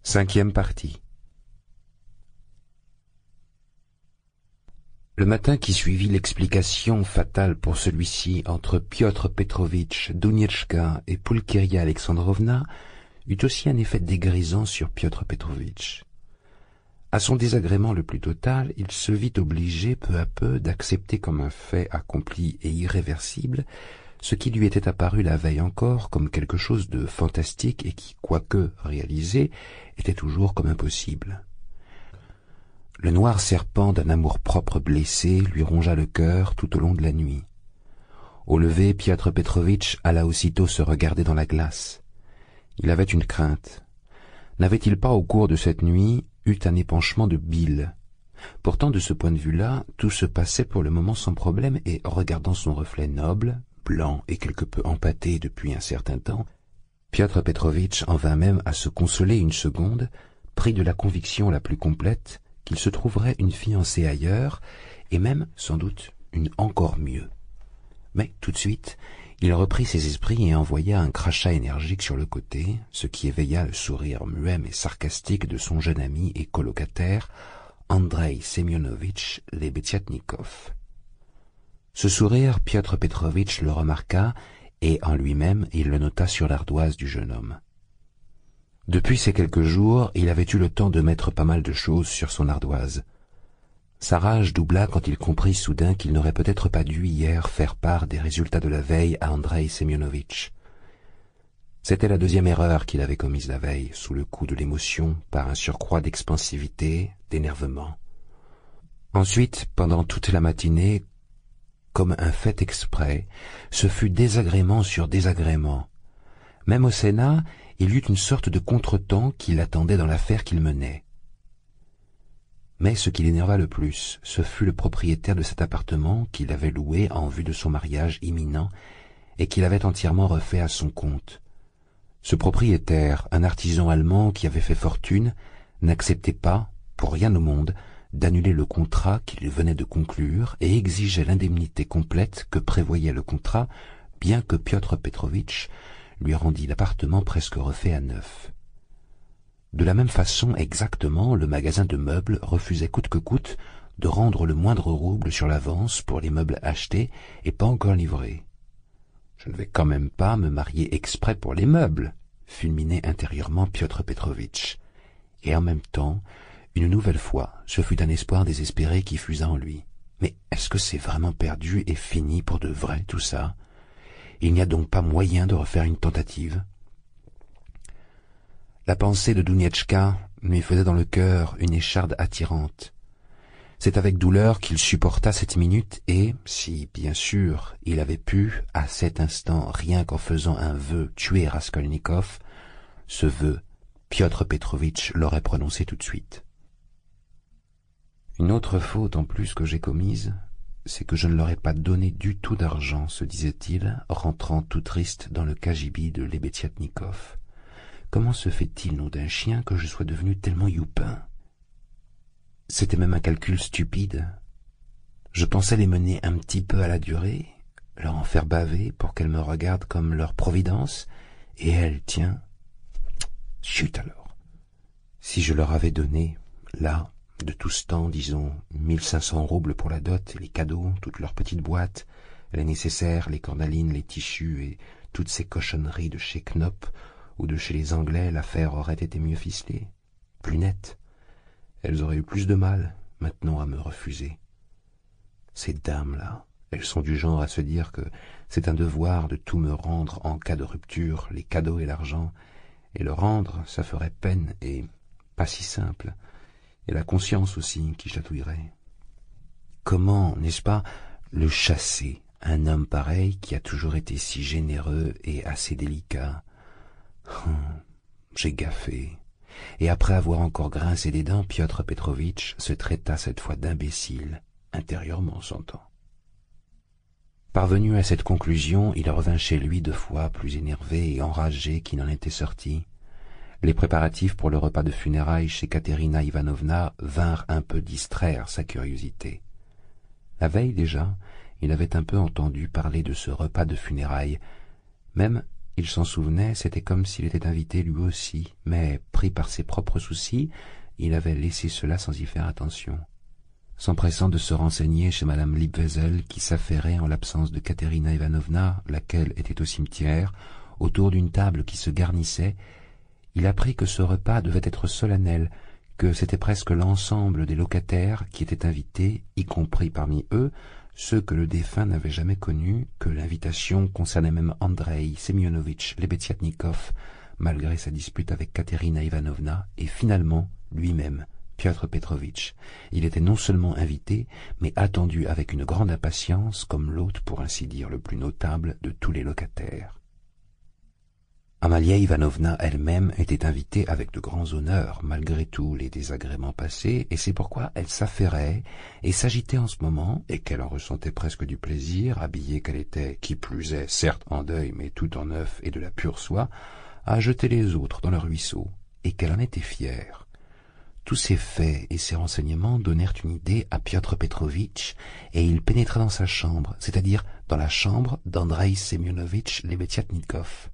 Cinquième partie. Le matin qui suivit l'explication fatale pour celui-ci entre Piotr Petrovitch, Dunietchka et Pulcheria Alexandrovna eut aussi un effet dégrisant sur Piotr Petrovitch. À son désagrément le plus total, il se vit obligé peu à peu d'accepter comme un fait accompli et irréversible ce qui lui était apparu la veille encore comme quelque chose de fantastique et qui, quoique réalisé, était toujours comme impossible. Le noir serpent d'un amour-propre blessé lui rongea le cœur tout au long de la nuit. Au lever, Piotr Petrovitch alla aussitôt se regarder dans la glace. Il avait une crainte. N'avait-il pas, au cours de cette nuit, eu un épanchement de bile? Pourtant, de ce point de vue-là, tout se passait pour le moment sans problème, et, regardant son reflet noble, blanc et quelque peu empâté depuis un certain temps, Piotr Petrovitch en vint même à se consoler une seconde, pris de la conviction la plus complète qu'il se trouverait une fiancée ailleurs, et même, sans doute, une encore mieux. Mais, tout de suite, il reprit ses esprits et envoya un crachat énergique sur le côté, ce qui éveilla le sourire muet et sarcastique de son jeune ami et colocataire, Andrei Semyonovitch Lebetiatnikov. Ce sourire, Piotr Petrovitch le remarqua, et en lui-même il le nota sur l'ardoise du jeune homme. Depuis ces quelques jours, il avait eu le temps de mettre pas mal de choses sur son ardoise. Sa rage doubla quand il comprit soudain qu'il n'aurait peut-être pas dû hier faire part des résultats de la veille à Andrei Semyonovitch. C'était la deuxième erreur qu'il avait commise la veille, sous le coup de l'émotion, par un surcroît d'expansivité, d'énervement. Ensuite, pendant toute la matinée, comme un fait exprès, ce fut désagrément sur désagrément. Même au Sénat, il y eut une sorte de contretemps qui l'attendait dans l'affaire qu'il menait. Mais ce qui l'énerva le plus, ce fut le propriétaire de cet appartement qu'il avait loué en vue de son mariage imminent et qu'il avait entièrement refait à son compte. Ce propriétaire, un artisan allemand qui avait fait fortune, n'acceptait pas, pour rien au monde, d'annuler le contrat qu'il venait de conclure et exigeait l'indemnité complète que prévoyait le contrat, bien que Piotr Petrovitch lui rendit l'appartement presque refait à neuf. De la même façon exactement, le magasin de meubles refusait coûte que coûte de rendre le moindre rouble sur l'avance pour les meubles achetés et pas encore livrés. « Je ne vais quand même pas me marier exprès pour les meubles !» fulminait intérieurement Piotr Petrovitch. Et en même temps, une nouvelle fois, ce fut un espoir désespéré qui fusa en lui. Mais est-ce que c'est vraiment perdu et fini pour de vrai tout ça? Il n'y a donc pas moyen de refaire une tentative? La pensée de Dunietchka lui faisait dans le cœur une écharde attirante. C'est avec douleur qu'il supporta cette minute et, si, bien sûr, il avait pu, à cet instant, rien qu'en faisant un vœu, tuer Raskolnikov, ce vœu, Piotr Petrovitch l'aurait prononcé tout de suite. Une autre faute en plus que j'ai commise, c'est que je ne leur ai pas donné du tout d'argent, se disait-il, rentrant tout triste dans le cagibi de Lebetiatnikov. Comment se fait-il, nom d'un chien, que je sois devenu tellement youpin? C'était même un calcul stupide. Je pensais les mener un petit peu à la durée, leur en faire baver pour qu'elles me regardent comme leur providence, et elles, tiens, chut alors. Si je leur avais donné, là, de tout ce temps, disons, 1500 roubles pour la dot, les cadeaux, toutes leurs petites boîtes, les nécessaires, les cornalines, les tissus et toutes ces cochonneries de chez Knop ou de chez les Anglais, l'affaire aurait été mieux ficelée, plus nette. Elles auraient eu plus de mal, maintenant, à me refuser. Ces dames-là, elles sont du genre à se dire que c'est un devoir de tout me rendre en cas de rupture, les cadeaux et l'argent, et le rendre, ça ferait peine et pas si simple. Et la conscience aussi qui chatouillerait. Comment, n'est-ce pas, le chasser, un homme pareil qui a toujours été si généreux et assez délicat? J'ai gaffé. Et après avoir encore grincé des dents, Piotr Petrovitch se traita cette fois d'imbécile, intérieurement s'entend. Parvenu à cette conclusion, il revint chez lui 2 fois plus énervé et enragé qu'il n'en était sorti. Les préparatifs pour le repas de funérailles chez Katerina Ivanovna vinrent un peu distraire sa curiosité. La veille déjà, il avait un peu entendu parler de ce repas de funérailles. Même Il s'en souvenait, c'était comme s'il était invité lui aussi, mais, pris par ses propres soucis, il avait laissé cela sans y faire attention, s'empressant de se renseigner chez madame Liebwesel, qui s'affairait en l'absence de Katerina Ivanovna, laquelle était au cimetière, autour d'une table qui se garnissait. Il apprit que ce repas devait être solennel, que c'était presque l'ensemble des locataires qui étaient invités, y compris parmi eux ceux que le défunt n'avait jamais connus, que l'invitation concernait même Andreï Semyonovitch Lebediatnikov, malgré sa dispute avec Katerina Ivanovna, et finalement lui-même, Piotr Petrovitch. Il était non seulement invité, mais attendu avec une grande impatience comme l'hôte, pour ainsi dire, le plus notable de tous les locataires. Amalia Ivanovna elle-même était invitée avec de grands honneurs, malgré tous les désagréments passés, et c'est pourquoi elle s'affairait et s'agitait en ce moment, et qu'elle en ressentait presque du plaisir, habillée qu'elle était, qui plus est, certes en deuil, mais tout en neuf et de la pure soie, à jeter les autres dans le ruisseau, et qu'elle en était fière. Tous ces faits et ces renseignements donnèrent une idée à Piotr Petrovitch, et il pénétra dans sa chambre, c'est-à-dire dans la chambre d'Andreï Semyonovitch Lebediatnikov,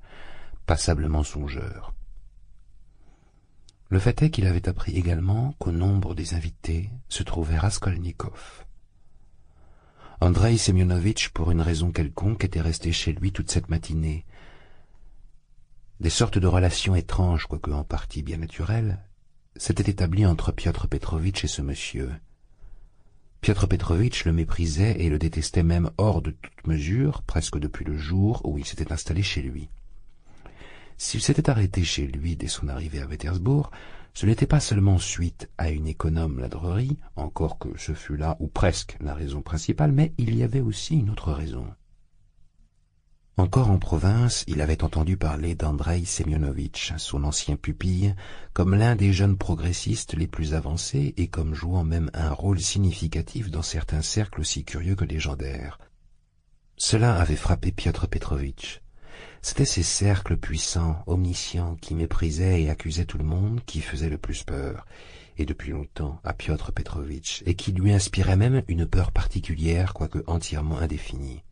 passablement songeur. Le fait est qu'il avait appris également qu'au nombre des invités se trouvait Raskolnikov. Andreï Semyonovitch, pour une raison quelconque, était resté chez lui toute cette matinée. Des sortes de relations étranges, quoique en partie bien naturelles, s'étaient établies entre Piotr Petrovitch et ce monsieur. Piotr Petrovitch le méprisait et le détestait même hors de toute mesure, presque depuis le jour où il s'était installé chez lui. S'il s'était arrêté chez lui dès son arrivée à Pétersbourg, ce n'était pas seulement suite à une économe ladrerie, encore que ce fût là, ou presque, la raison principale, mais il y avait aussi une autre raison. Encore en province, il avait entendu parler d'Andreï Semyonovitch, son ancien pupille, comme l'un des jeunes progressistes les plus avancés et comme jouant même un rôle significatif dans certains cercles aussi curieux que légendaires. Cela avait frappé Piotr Petrovitch. C'étaient ces cercles puissants, omniscients, qui méprisaient et accusaient tout le monde, qui faisaient le plus peur, et depuis longtemps, à Piotr Petrovitch, et qui lui inspiraient même une peur particulière, quoique entièrement indéfinie.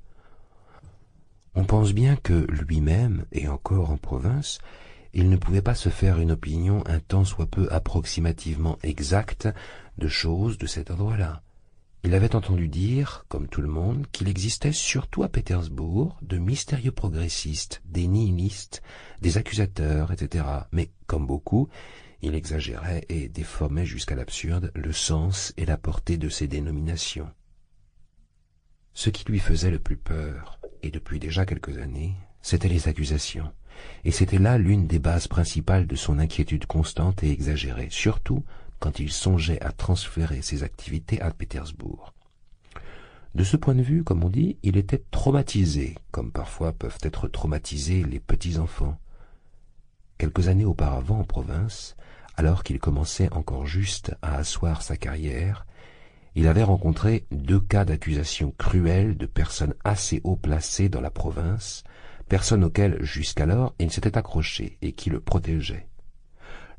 On pense bien que lui-même, et encore en province, il ne pouvait pas se faire une opinion un tant soit peu approximativement exacte de choses de cet ordre-là. Il avait entendu dire, comme tout le monde, qu'il existait surtout à Pétersbourg de mystérieux progressistes, des nihilistes, des accusateurs, etc. Mais, comme beaucoup, il exagérait et déformait jusqu'à l'absurde le sens et la portée de ces dénominations. Ce qui lui faisait le plus peur, et depuis déjà quelques années, c'étaient les accusations, et c'était là l'une des bases principales de son inquiétude constante et exagérée, surtout quand il songeait à transférer ses activités à Pétersbourg. De ce point de vue, comme on dit, il était traumatisé, comme parfois peuvent être traumatisés les petits-enfants. Quelques années auparavant en province, alors qu'il commençait encore juste à asseoir sa carrière, il avait rencontré 2 cas d'accusation cruelle de personnes assez haut placées dans la province, personnes auxquelles jusqu'alors il s'était accroché et qui le protégeaient.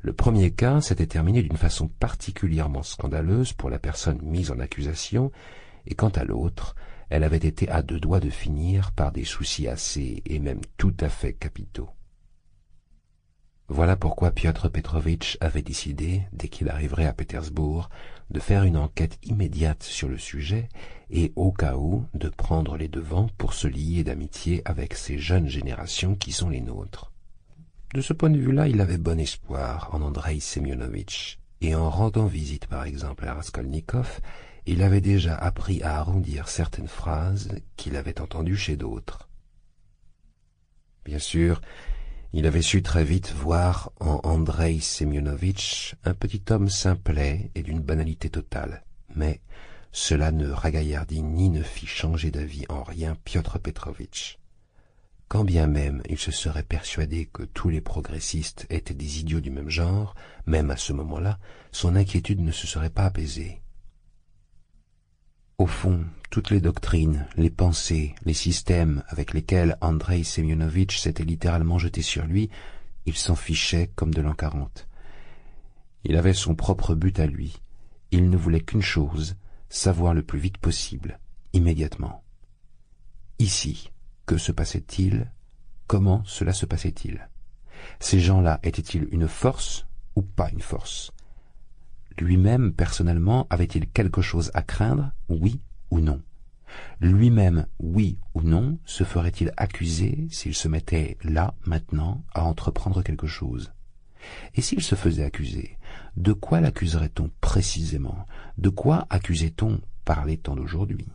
Le premier cas s'était terminé d'une façon particulièrement scandaleuse pour la personne mise en accusation, et quant à l'autre, elle avait été à 2 doigts de finir par des soucis assez et même tout à fait capitaux. Voilà pourquoi Piotr Petrovitch avait décidé, dès qu'il arriverait à Pétersbourg, de faire une enquête immédiate sur le sujet et, au cas où, de prendre les devants pour se lier d'amitié avec ces jeunes générations qui sont les nôtres. De ce point de vue-là, il avait bon espoir en Andreï Semyonovitch, et en rendant visite par exemple à Raskolnikov, il avait déjà appris à arrondir certaines phrases qu'il avait entendues chez d'autres. Bien sûr, il avait su très vite voir en Andreï Semyonovitch un petit homme simplet et d'une banalité totale, mais cela ne ragaillardit ni ne fit changer d'avis en rien Piotr Petrovitch. Quand bien même il se serait persuadé que tous les progressistes étaient des idiots du même genre, même à ce moment-là, son inquiétude ne se serait pas apaisée. Au fond, toutes les doctrines, les pensées, les systèmes avec lesquels Andreï Semyonovitch s'était littéralement jeté sur lui, il s'en fichait comme de l'an 40. Il avait son propre but à lui. Il ne voulait qu'une chose, savoir le plus vite possible, immédiatement. Ici, que se passait-il? comment cela se passait-il? Ces gens-là étaient-ils une force ou pas une force? Lui-même, personnellement, avait-il quelque chose à craindre, oui ou non? Lui-même, oui ou non, se ferait-il accuser s'il se mettait là, maintenant, à entreprendre quelque chose? Et s'il se faisait accuser, de quoi l'accuserait-on précisément? De quoi accusait-on par les temps d'aujourd'hui?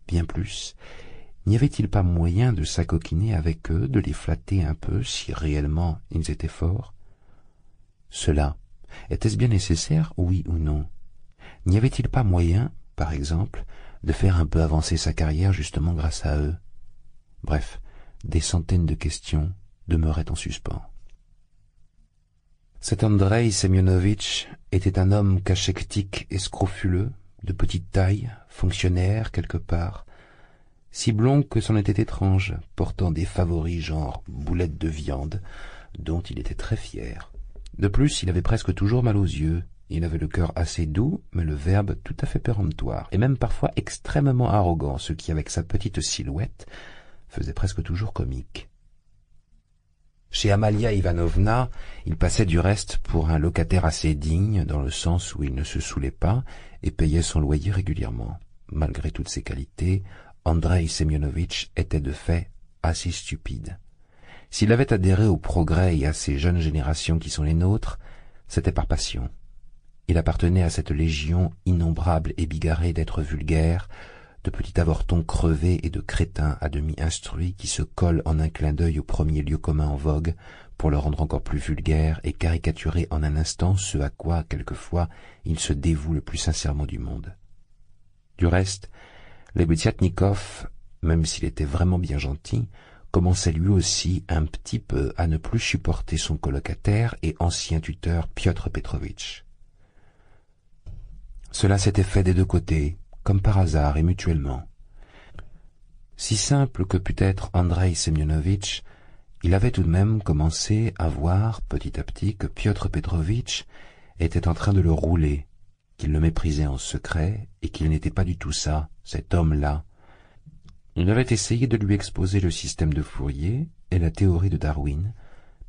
Bien plus, n'y avait-il pas moyen de s'acoquiner avec eux, de les flatter un peu, si réellement ils étaient forts? Cela, était-ce bien nécessaire, oui ou non? N'y avait-il pas moyen, par exemple, de faire un peu avancer sa carrière justement grâce à eux? Bref, des centaines de questions demeuraient en suspens. Cet Andreï Semyonovitch était un homme cachectique et scrofuleux, de petite taille, fonctionnaire quelque part, si blond que c'en était étrange, portant des favoris genre boulettes de viande, dont il était très fier. De plus, il avait presque toujours mal aux yeux. Il avait le cœur assez doux, mais le verbe tout à fait péremptoire, et même parfois extrêmement arrogant, ce qui, avec sa petite silhouette, faisait presque toujours comique. Chez Amalia Ivanovna, il passait du reste pour un locataire assez digne, dans le sens où il ne se saoulait pas et payait son loyer régulièrement. Malgré toutes ses qualités, Andreï Semyonovitch était de fait assez stupide. S'il avait adhéré au progrès et à ces jeunes générations qui sont les nôtres, c'était par passion. Il appartenait à cette légion innombrable et bigarrée d'êtres vulgaires, de petits avortons crevés et de crétins à demi instruits qui se collent en un clin d'œil au premier lieu commun en vogue pour le rendre encore plus vulgaire et caricaturer en un instant ce à quoi, quelquefois, il se dévoue le plus sincèrement du monde. Du reste, Lebeziatnikov, même s'il était vraiment bien gentil, commençait lui aussi un petit peu à ne plus supporter son colocataire et ancien tuteur Piotr Petrovitch. Cela s'était fait des deux côtés, comme par hasard et mutuellement. Si simple que pût être Andreï Semyonovitch, il avait tout de même commencé à voir petit à petit que Piotr Petrovitch était en train de le rouler, qu'il le méprisait en secret et qu'il n'était pas du tout ça, cet homme-là. Il avait essayé de lui exposer le système de Fourier et la théorie de Darwin,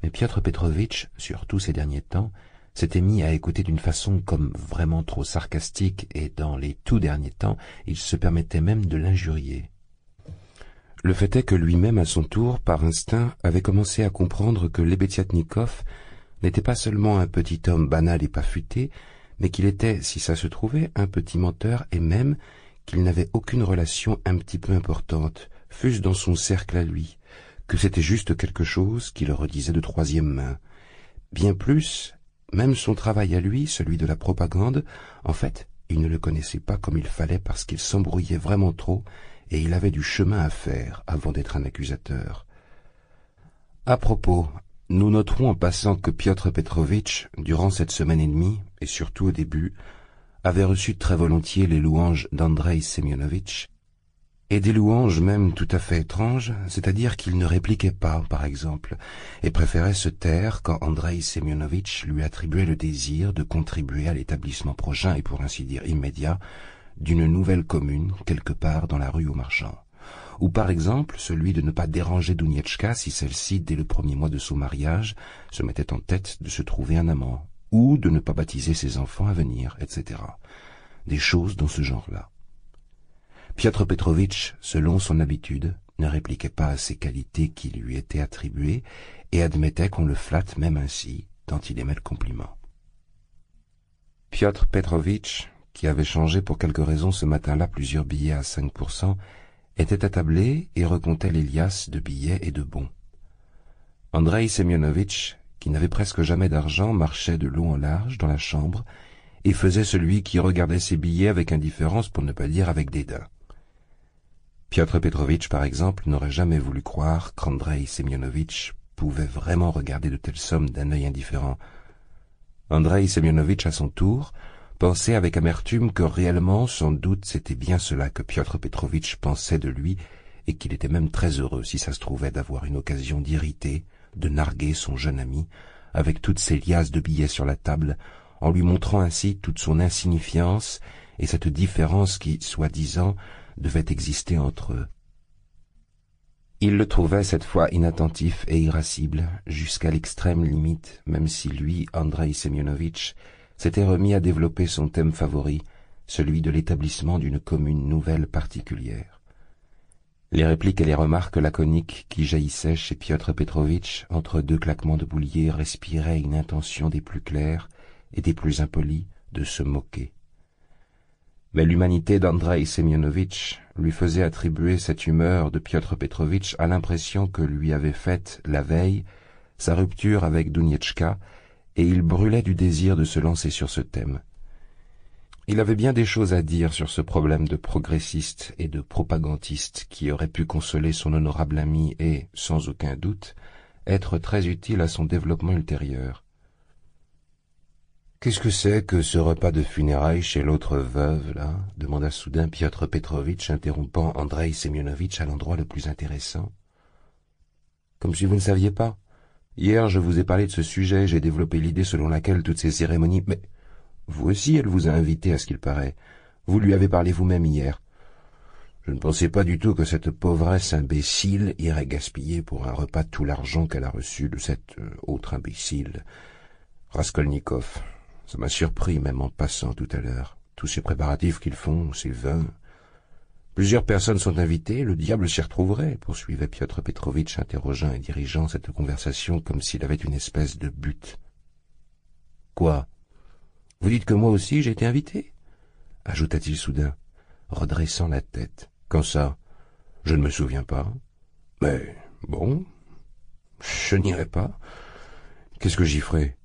mais Piotr Petrovitch, surtout ces derniers temps, s'était mis à écouter d'une façon comme vraiment trop sarcastique et dans les tout derniers temps, il se permettait même de l'injurier. Le fait est que lui-même, à son tour, par instinct, avait commencé à comprendre que Lebeziatnikov n'était pas seulement un petit homme banal et pas futé, mais qu'il était, si ça se trouvait, un petit menteur et même qu'il n'avait aucune relation un petit peu importante, fût-ce dans son cercle à lui, que c'était juste quelque chose qui le redisait de troisième main. Bien plus, même son travail à lui, celui de la propagande, en fait, il ne le connaissait pas comme il fallait parce qu'il s'embrouillait vraiment trop et il avait du chemin à faire avant d'être un accusateur. À propos, nous noterons en passant que Piotr Petrovitch, durant cette semaine et demie, et surtout au début, avait reçu très volontiers les louanges d'Andreï Semyonovitch, et des louanges même tout à fait étranges, c'est-à-dire qu'il ne répliquait pas, par exemple, et préférait se taire quand Andreï Semyonovitch lui attribuait le désir de contribuer à l'établissement prochain et pour ainsi dire immédiat d'une nouvelle commune quelque part dans la rue aux marchands. Ou par exemple celui de ne pas déranger Dounietchka si celle-ci, dès le premier mois de son mariage, se mettait en tête de se trouver un amant, ou de ne pas baptiser ses enfants à venir, etc. Des choses dans ce genre-là. Piotr Petrovitch, selon son habitude, ne répliquait pas à ces qualités qui lui étaient attribuées et admettait qu'on le flatte même ainsi, tant il aimait le compliment. Piotr Petrovitch, qui avait changé pour quelque raison ce matin-là plusieurs billets à 5%, était attablé et recomptait les liasses de billets et de bons. Andreï Semyonovitch, qui n'avait presque jamais d'argent, marchait de long en large dans la chambre et faisait celui qui regardait ses billets avec indifférence pour ne pas dire avec dédain. Piotr Petrovitch, par exemple, n'aurait jamais voulu croire qu'Andreï Semyonovitch pouvait vraiment regarder de telles sommes d'un œil indifférent. Andreï Semyonovitch, à son tour, pensait avec amertume que réellement, sans doute, c'était bien cela que Piotr Petrovitch pensait de lui, et qu'il était même très heureux, si ça se trouvait, d'avoir une occasion d'irriter, de narguer son jeune ami, avec toutes ces liasses de billets sur la table, en lui montrant ainsi toute son insignifiance et cette différence qui, soi-disant, devait exister entre eux. Il le trouvait cette fois inattentif et irascible, jusqu'à l'extrême limite, même si lui, Andreï Semyonovitch, s'était remis à développer son thème favori, celui de l'établissement d'une commune nouvelle particulière. Les répliques et les remarques laconiques qui jaillissaient chez Piotr Petrovitch entre deux claquements de boulier respiraient une intention des plus claires et des plus impolies de se moquer. Mais l'humanité d'Andreï Semyonovitch lui faisait attribuer cette humeur de Piotr Petrovitch à l'impression que lui avait faite, la veille, sa rupture avec Dunietchka, et il brûlait du désir de se lancer sur ce thème. Il avait bien des choses à dire sur ce problème de progressiste et de propagandiste qui aurait pu consoler son honorable ami et, sans aucun doute, être très utile à son développement ultérieur. « Qu'est-ce que c'est que ce repas de funérailles chez l'autre veuve, là » demanda soudain Piotr Petrovitch, interrompant Andreï Semyonovitch à l'endroit le plus intéressant. « Comme si vous ne saviez pas. Hier, je vous ai parlé de ce sujet, j'ai développé l'idée selon laquelle toutes ces cérémonies... Mais vous aussi, elle vous a invité, à ce qu'il paraît. Vous lui avez parlé vous-même hier. Je ne pensais pas du tout que cette pauvresse imbécile irait gaspiller pour un repas tout l'argent qu'elle a reçu de cet autre imbécile, Raskolnikov. Ça m'a surpris, même en passant tout à l'heure. Tous ces préparatifs qu'ils font, ces vins... Plusieurs personnes sont invitées, le diable s'y retrouverait, poursuivait Piotr Petrovitch, interrogeant et dirigeant cette conversation comme s'il avait une espèce de but. Quoi? Vous dites que moi aussi j'ai été invité? Ajouta-t-il soudain, redressant la tête. Quand ça? Je ne me souviens pas. Mais, bon, je n'irai pas. Qu'est-ce que j'y ferai?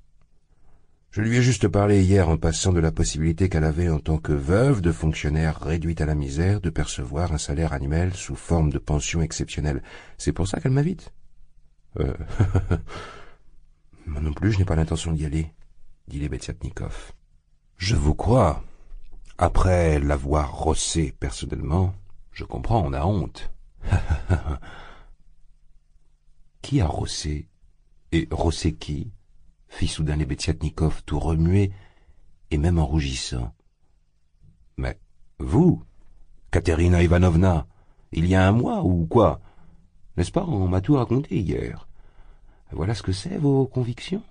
Je lui ai juste parlé hier en passant de la possibilité qu'elle avait en tant que veuve de fonctionnaire réduite à la misère de percevoir un salaire annuel sous forme de pension exceptionnelle. C'est pour ça qu'elle m'invite. Moi non plus, je n'ai pas l'intention d'y aller, dit Lebediatnikov. Je vous crois. Après l'avoir rossé personnellement, je comprends, on a honte. Qui a rossé? Et rossé qui? Fit soudain Lebediatnikov, tout remué et même en rougissant. Mais vous, Katerina Ivanovna, il y a un mois ou quoi? N'est-ce pas, on m'a tout raconté hier. Voilà ce que c'est, vos convictions?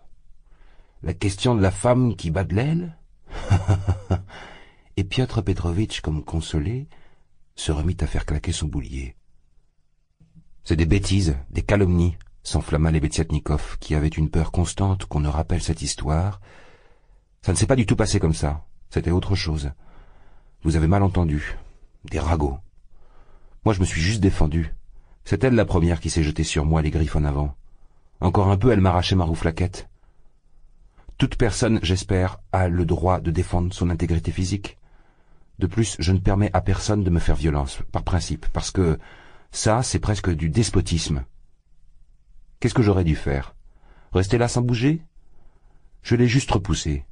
La question de la femme qui bat de l'aile? Et Piotr Petrovitch, comme consolé, se remit à faire claquer son boulier. C'est des bêtises, des calomnies, s'enflamma Lebediatnikov, qui avait une peur constante qu'on ne rappelle cette histoire. Ça ne s'est pas du tout passé comme ça, c'était autre chose. Vous avez mal entendu, des ragots. Moi je me suis juste défendu. C'est elle la première qui s'est jetée sur moi, les griffes en avant. Encore un peu, elle m'arrachait ma rouflaquette. Toute personne, j'espère, a le droit de défendre son intégrité physique. De plus, je ne permets à personne de me faire violence, par principe, parce que ça, c'est presque du despotisme. Qu'est-ce que j'aurais dû faire? Rester là sans bouger? Je l'ai juste repoussé.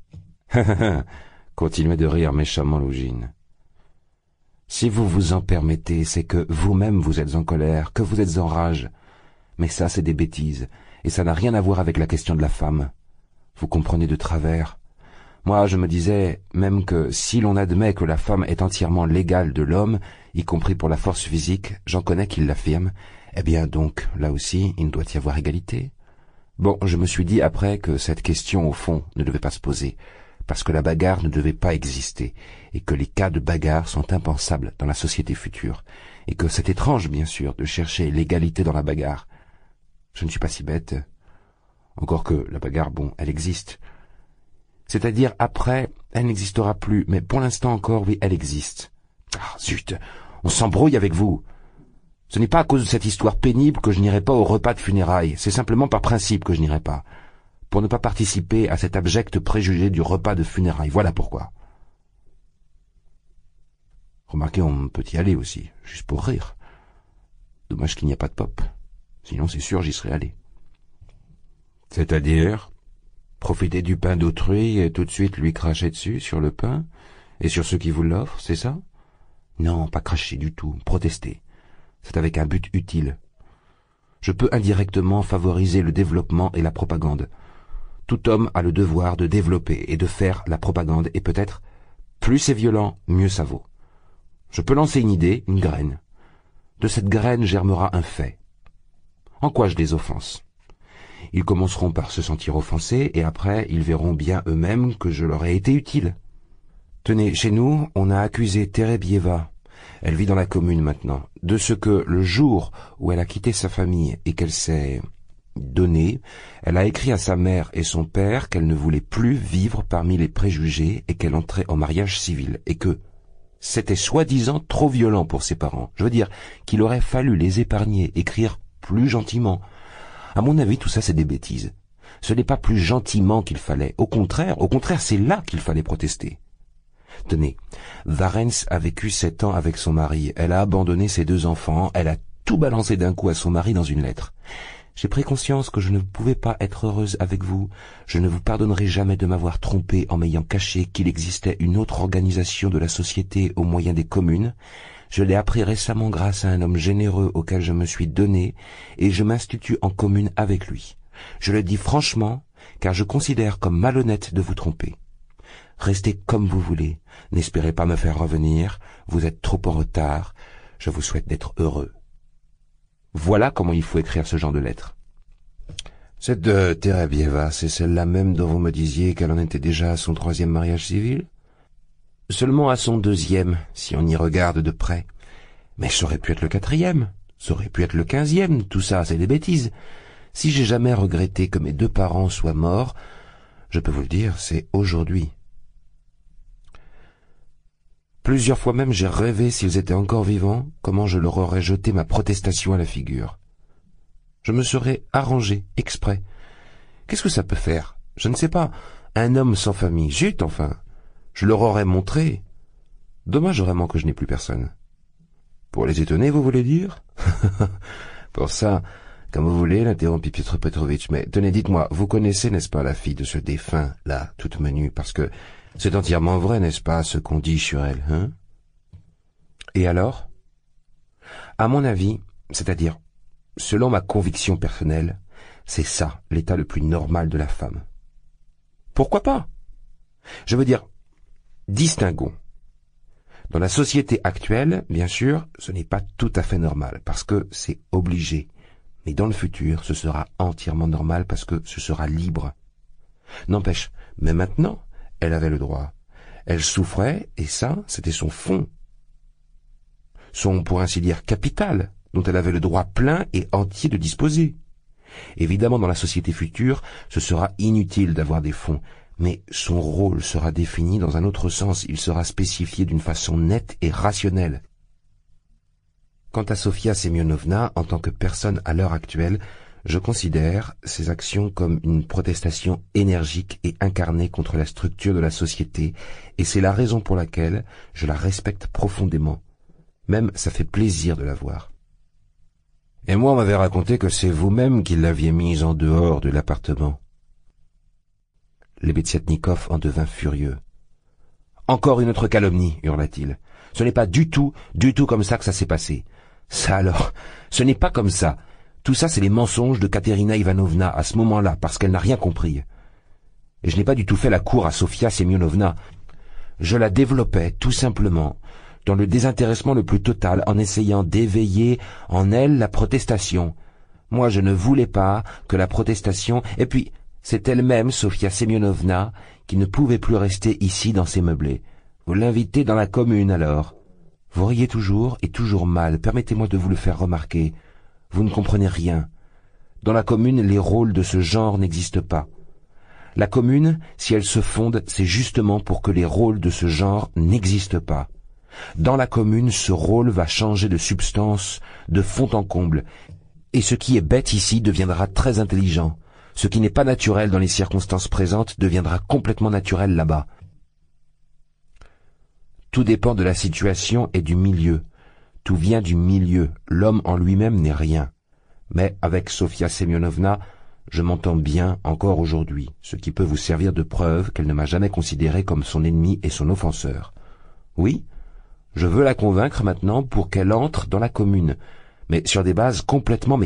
Continuait de rire méchamment Lougine. Si vous vous en permettez, c'est que vous-même vous êtes en colère, que vous êtes en rage. Mais ça, c'est des bêtises, et ça n'a rien à voir avec la question de la femme. Vous comprenez de travers. Moi, je me disais même que si l'on admet que la femme est entièrement l'égale de l'homme, y compris pour la force physique, j'en connais qui l'affirment, eh bien donc, là aussi, il doit y avoir égalité. Bon, je me suis dit après que cette question, au fond, ne devait pas se poser, parce que la bagarre ne devait pas exister, et que les cas de bagarre sont impensables dans la société future, et que c'est étrange, bien sûr, de chercher l'égalité dans la bagarre. Je ne suis pas si bête. Encore que la bagarre, bon, elle existe. C'est-à-dire, après, elle n'existera plus, mais pour l'instant encore, oui, elle existe. Ah, zut, on s'embrouille avec vous. Ce n'est pas à cause de cette histoire pénible que je n'irai pas au repas de funérailles, c'est simplement par principe que je n'irai pas, pour ne pas participer à cet abject préjugé du repas de funérailles, voilà pourquoi. Remarquez, on peut y aller aussi, juste pour rire. Dommage qu'il n'y a pas de pop, sinon c'est sûr j'y serais allé. C'est-à-dire, profiter du pain d'autrui et tout de suite lui cracher dessus sur le pain, et sur ceux qui vous l'offrent, c'est ça? Non, pas cracher du tout, protester. C'est avec un but utile. Je peux indirectement favoriser le développement et la propagande. Tout homme a le devoir de développer et de faire la propagande, et peut-être, plus c'est violent, mieux ça vaut. Je peux lancer une idée, une graine. De cette graine germera un fait. En quoi je les offense? Ils commenceront par se sentir offensés, et après, ils verront bien eux-mêmes que je leur ai été utile. Tenez, chez nous, on a accusé Terebieva. Elle vit dans la commune maintenant, de ce que, le jour où elle a quitté sa famille et qu'elle s'est donnée, elle a écrit à sa mère et son père qu'elle ne voulait plus vivre parmi les préjugés et qu'elle entrait en mariage civil, et que c'était soi-disant trop violent pour ses parents. Je veux dire qu'il aurait fallu les épargner, écrire plus gentiment. À mon avis, tout ça, c'est des bêtises. Ce n'est pas plus gentiment qu'il fallait. Au contraire, c'est là qu'il fallait protester. Tenez, Varens a vécu 7 ans avec son mari. Elle a abandonné ses 2 enfants. Elle a tout balancé d'un coup à son mari dans une lettre. J'ai pris conscience que je ne pouvais pas être heureuse avec vous. Je ne vous pardonnerai jamais de m'avoir trompée en m'ayant caché qu'il existait une autre organisation de la société au moyen des communes. Je l'ai appris récemment grâce à un homme généreux auquel je me suis donné, et je m'institue en commune avec lui. Je le dis franchement, car je considère comme malhonnête de vous tromper. Restez comme vous voulez, n'espérez pas me faire revenir, vous êtes trop en retard, je vous souhaite d'être heureux. Voilà comment il faut écrire ce genre de lettre. Cette de Terebieva, c'est celle-là même dont vous me disiez qu'elle en était déjà à son 3e mariage civil? Seulement à son 2e, si on y regarde de près. Mais ça aurait pu être le 4e, ça aurait pu être le 15e, tout ça, c'est des bêtises. Si j'ai jamais regretté que mes 2 parents soient morts, je peux vous le dire, c'est aujourd'hui. Plusieurs fois même j'ai rêvé, s'ils étaient encore vivants, comment je leur aurais jeté ma protestation à la figure. Je me serais arrangé, exprès. Qu'est-ce que ça peut faire? Je ne sais pas. Un homme sans famille, zut enfin. Je leur aurais montré. Dommage vraiment que je n'ai plus personne. Pour les étonner, vous voulez dire? Pour ça, comme vous voulez, l'interrompit Piotr Petrovitch. Mais tenez, dites-moi, vous connaissez, n'est-ce pas, la fille de ce défunt, là, toute menue, parce que c'est entièrement vrai, n'est-ce pas, ce qu'on dit sur elle, hein? Et alors? À mon avis, c'est-à-dire, selon ma conviction personnelle, c'est ça, l'état le plus normal de la femme. Pourquoi pas? Je veux dire, distinguons. Dans la société actuelle, bien sûr, ce n'est pas tout à fait normal, parce que c'est obligé. Mais dans le futur, ce sera entièrement normal parce que ce sera libre. N'empêche, mais maintenant, elle avait le droit. Elle souffrait, et ça, c'était son fond. Son, pour ainsi dire, capital, dont elle avait le droit plein et entier de disposer. Évidemment, dans la société future, ce sera inutile d'avoir des fonds, mais son rôle sera défini dans un autre sens, il sera spécifié d'une façon nette et rationnelle. Quant à Sofia Semyonovna, en tant que personne à l'heure actuelle, je considère ses actions comme une protestation énergique et incarnée contre la structure de la société, et c'est la raison pour laquelle je la respecte profondément. Même ça fait plaisir de la voir. Et moi, on m'avait raconté que c'est vous-même qui l'aviez mise en dehors de l'appartement. Lebeziatnikov en devint furieux. « Encore une autre calomnie, hurla-t-il. Ce n'est pas du tout comme ça que ça s'est passé. Ça alors, ce n'est pas comme ça. Tout ça, c'est les mensonges de Katerina Ivanovna à ce moment-là, parce qu'elle n'a rien compris. Et je n'ai pas du tout fait la cour à Sofia Semyonovna. Je la développais, tout simplement, dans le désintéressement le plus total, en essayant d'éveiller en elle la protestation. Moi, je ne voulais pas que la protestation... Et puis, c'est elle-même, Sofia Semyonovna, qui ne pouvait plus rester ici dans ses meublés. Vous l'invitez dans la commune, alors. Vous riez toujours, et toujours mal. Permettez-moi de vous le faire remarquer. Vous ne comprenez rien. Dans la commune, les rôles de ce genre n'existent pas. La commune, si elle se fonde, c'est justement pour que les rôles de ce genre n'existent pas. Dans la commune, ce rôle va changer de substance, de fond en comble, et ce qui est bête ici deviendra très intelligent. Ce qui n'est pas naturel dans les circonstances présentes deviendra complètement naturel là-bas. Tout dépend de la situation et du milieu. Tout vient du milieu. L'homme en lui-même n'est rien. Mais avec Sofia Semyonovna, je m'entends bien encore aujourd'hui, ce qui peut vous servir de preuve qu'elle ne m'a jamais considéré comme son ennemi et son offenseur. Oui, je veux la convaincre maintenant pour qu'elle entre dans la commune, mais sur des bases complètement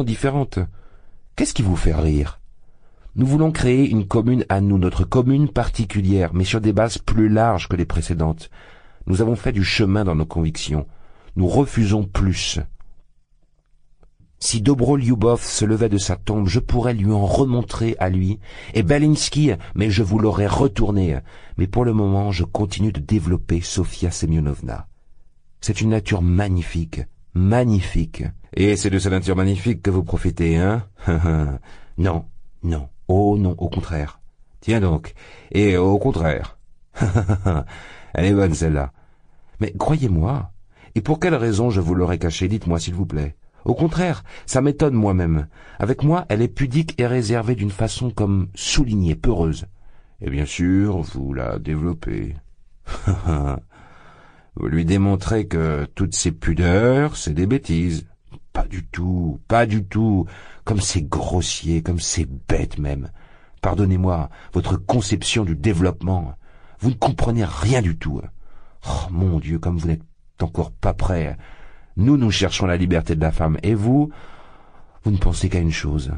différentes. Qu'est-ce qui vous fait rire? Nous voulons créer une commune à nous, notre commune particulière, mais sur des bases plus larges que les précédentes. Nous avons fait du chemin dans nos convictions. Nous refusons plus. Si Dobroliubov se levait de sa tombe, je pourrais lui en remontrer à lui. Et Belinsky, mais je vous l'aurais retourné. Mais pour le moment, je continue de développer Sofia Semyonovna. C'est une nature magnifique, magnifique. Et c'est de cette nature magnifique que vous profitez, hein? Non, non, oh non, au contraire. Tiens donc, et au contraire. Elle est bonne celle-là. Mais croyez-moi, et pour quelle raison je vous l'aurais cachée, dites-moi s'il vous plaît. Au contraire, ça m'étonne moi-même. Avec moi, elle est pudique et réservée d'une façon comme soulignée, peureuse. Et bien sûr, vous la développez. Vous lui démontrez que toutes ces pudeurs, c'est des bêtises. Pas du tout, pas du tout. Comme c'est grossier, comme c'est bête même. Pardonnez-moi, votre conception du développement. Vous ne comprenez rien du tout. Oh, mon Dieu, comme vous n'êtes encore pas prêt. Nous cherchons la liberté de la femme. Et vous ne pensez qu'à une chose.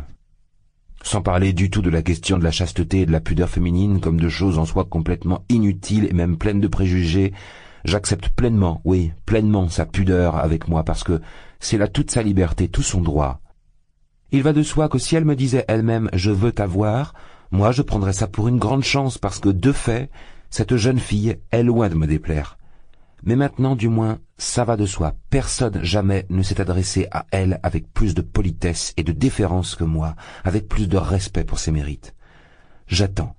Sans parler du tout de la question de la chasteté et de la pudeur féminine comme de choses en soi complètement inutiles et même pleines de préjugés, j'accepte pleinement, oui, pleinement sa pudeur avec moi parce que c'est là toute sa liberté, tout son droit. Il va de soi que si elle me disait elle-même « je veux t'avoir », moi je prendrais ça pour une grande chance parce que, de fait, cette jeune fille est loin de me déplaire. Mais maintenant, du moins, ça va de soi. Personne jamais ne s'est adressé à elle avec plus de politesse et de déférence que moi, avec plus de respect pour ses mérites. J'attends,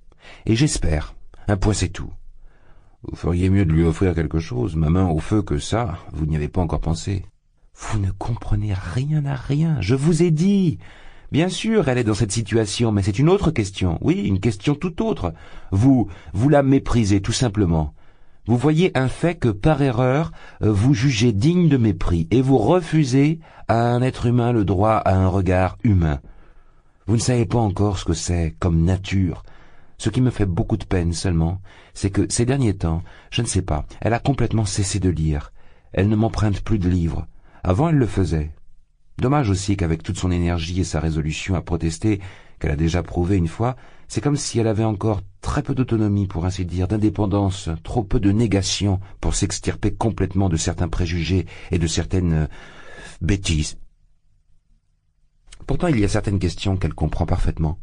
et j'espère. Un point c'est tout. Vous feriez mieux de lui offrir quelque chose, ma main au feu que ça, vous n'y avez pas encore pensé. Vous ne comprenez rien à rien, je vous ai dit. Bien sûr, elle est dans cette situation, mais c'est une autre question. Oui, une question tout autre. Vous la méprisez, tout simplement. Vous voyez un fait que, par erreur, vous jugez digne de mépris, et vous refusez à un être humain le droit à un regard humain. Vous ne savez pas encore ce que c'est comme nature. Ce qui me fait beaucoup de peine seulement, c'est que ces derniers temps, je ne sais pas, elle a complètement cessé de lire. Elle ne m'emprunte plus de livres. Avant, elle le faisait. Dommage aussi qu'avec toute son énergie et sa résolution à protester, qu'elle a déjà prouvé une fois, c'est comme si elle avait encore très peu d'autonomie, pour ainsi dire, d'indépendance, trop peu de négation pour s'extirper complètement de certains préjugés et de certaines bêtises. Pourtant, il y a certaines questions qu'elle comprend parfaitement.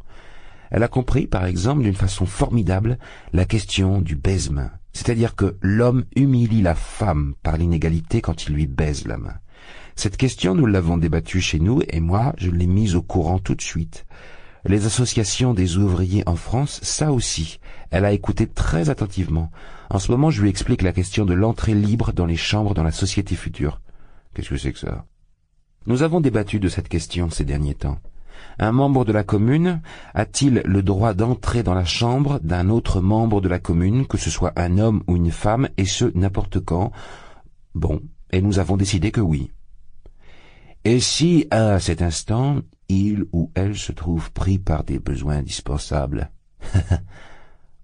Elle a compris, par exemple, d'une façon formidable, la question du baise-main. C'est-à-dire que l'homme humilie la femme par l'inégalité quand il lui baise la main. Cette question, nous l'avons débattue chez nous, et moi, je l'ai mise au courant tout de suite. Les associations des ouvriers en France, ça aussi, elle a écouté très attentivement. En ce moment, je lui explique la question de l'entrée libre dans les chambres dans la société future. Qu'est-ce que c'est que ça? Nous avons débattu de cette question ces derniers temps. Un membre de la commune a-t-il le droit d'entrer dans la chambre d'un autre membre de la commune, que ce soit un homme ou une femme, et ce, n'importe quand? Bon, et nous avons décidé que oui. Et si, à cet instant, il ou elle se trouve pris par des besoins indispensables?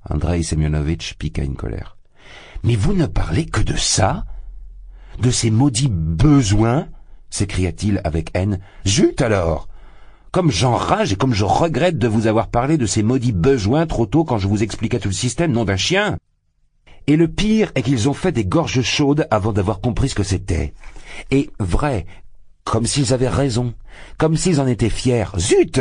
Andreï Semyonovitch piqua une colère. Mais vous ne parlez que de ça? De ces maudits besoins? S'écria-t-il avec haine. Zut alors! Comme j'enrage et comme je regrette de vous avoir parlé de ces maudits besoins trop tôt quand je vous expliquais tout le système, nom d'un chien. Et le pire est qu'ils ont fait des gorges chaudes avant d'avoir compris ce que c'était. Et vrai, comme s'ils avaient raison, comme s'ils en étaient fiers. Zut!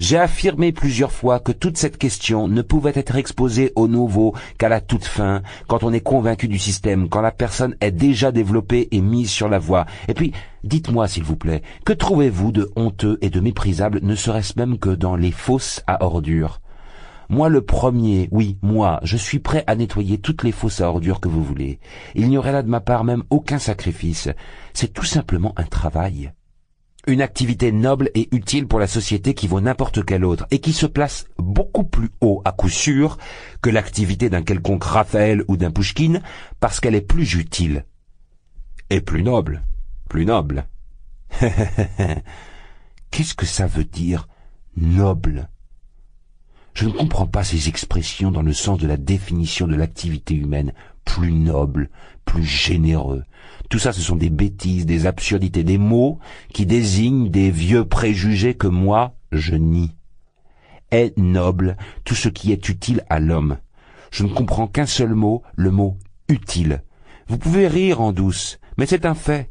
J'ai affirmé plusieurs fois que toute cette question ne pouvait être exposée au nouveau qu'à la toute fin, quand on est convaincu du système, quand la personne est déjà développée et mise sur la voie. Et puis, dites-moi s'il vous plaît, que trouvez-vous de honteux et de méprisable, ne serait-ce même que dans les fosses à ordures? Moi le premier, oui, moi, je suis prêt à nettoyer toutes les fosses à ordures que vous voulez. Il n'y aurait là de ma part même aucun sacrifice. C'est tout simplement un travail. Une activité noble et utile pour la société qui vaut n'importe quelle autre et qui se place beaucoup plus haut à coup sûr que l'activité d'un quelconque Raphaël ou d'un Pouchkine parce qu'elle est plus utile. Et plus noble. Plus noble. Qu'est-ce que ça veut dire, noble? Je ne comprends pas ces expressions dans le sens de la définition de l'activité humaine, plus noble, plus généreux. Tout ça, ce sont des bêtises, des absurdités, des mots qui désignent des vieux préjugés que moi, je nie. Est noble tout ce qui est utile à l'homme. Je ne comprends qu'un seul mot, le mot utile. Vous pouvez rire en douce, mais c'est un fait.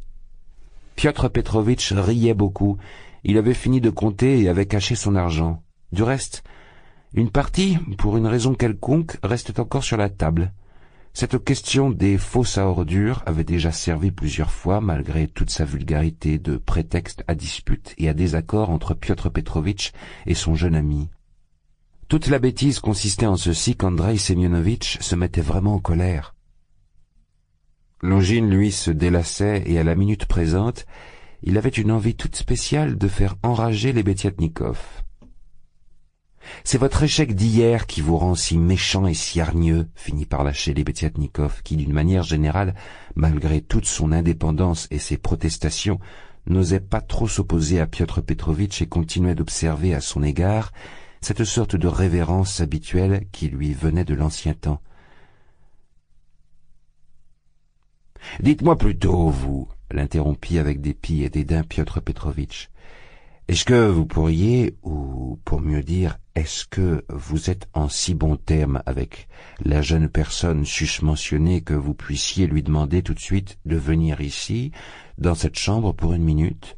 Piotr Petrovitch riait beaucoup, Il avait fini de compter et avait caché son argent. Du reste, une partie, pour une raison quelconque, restait encore sur la table. Cette question des fosses à ordures avait déjà servi plusieurs fois, malgré toute sa vulgarité, de prétexte à dispute et à désaccord entre Piotr Petrovitch et son jeune ami. Toute la bêtise consistait en ceci qu'Andreï Semyonovitch se mettait vraiment en colère. Longine, lui, se délaçait et à la minute présente, il avait une envie toute spéciale de faire enrager les Betiatnikov. « C'est votre échec d'hier qui vous rend si méchant et si hargneux, » finit par lâcher les Betiatnikov, qui, d'une manière générale, malgré toute son indépendance et ses protestations, n'osait pas trop s'opposer à Piotr Petrovitch et continuait d'observer à son égard cette sorte de révérence habituelle qui lui venait de l'ancien temps. « Dites-moi plutôt, vous, » l'interrompit avec dépit et dédain Piotr Petrovitch, « est-ce que vous pourriez, ou pour mieux dire, est-ce que vous êtes en si bons termes avec la jeune personne susmentionnée que vous puissiez lui demander tout de suite de venir ici, dans cette chambre pour une minute?